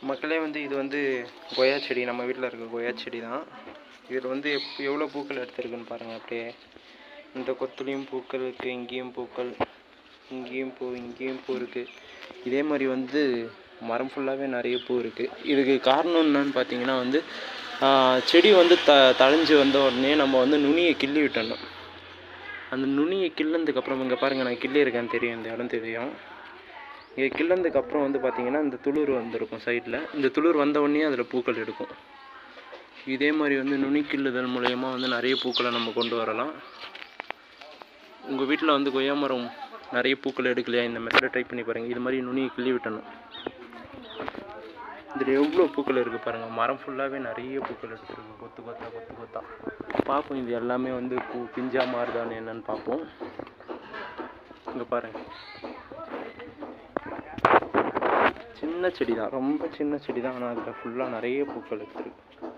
மக்களே இது கொய்யா செடி, நம்ம வீட்டில் இருக்க கொய்யா செடி தான். இதில் எவ்வளோ பூக்கள் எடுத்துருக்குன்னு பாருங்கள். அப்படியே இந்த கொத்துலேயும் பூக்கள் இருக்குது, இங்கேயும் பூக்கள், இங்கேயும் பூ இருக்குது. இதே மாதிரி மரம் ஃபுல்லாகவே நிறைய பூ இருக்குது. இதுக்கு காரணம் என்னன்னு பார்த்தீங்கன்னா செடி தழைஞ்சி வந்த உடனே நம்ம நுனியை கிள்ளி விட்டணும். அந்த நுனியை கிள்ளதுக்கப்புறம் இங்கே பாருங்கள், நான் கிள்ளி இருக்கேன்னு தெரியும், இந்த இடம் தெரியும். இங்கே கிள்ளதுக்கப்புறம் பார்த்தீங்கன்னா இந்த துளிர் வந்திருக்கும் சைடில். இந்த துளிர் வந்த உடனே அதில் பூக்கள் எடுக்கும். இதே மாதிரி நுனி கிள்ளுதல் மூலயமா நிறைய பூக்களை நம்ம கொண்டு வரலாம். உங்கள் வீட்டில் கொய்யா மரம் நிறைய பூக்கள் எடுக்கலையா, இந்த மெத்தடை ட்ரை பண்ணி பாருங்கள். இது மாதிரி நுனியை கிள்ளி விட்டணும். இதில் எவ்வளோ பூக்கள் இருக்குது பாருங்கள். மரம் ஃபுல்லாகவே நிறைய பூக்கள் எடுத்துருக்கு, கொத்து கொத்தா. பார்ப்போம் இது எல்லாமே பூ பிஞ்சா மாறுதான்னு என்னன்னு பார்ப்போம். இங்கே பாருங்கள், சின்ன செடி தான், ரொம்ப சின்ன செடி தான். ஆனால் அதில் ஃபுல்லாக நிறைய பூக்கள் எடுத்துருக்கு.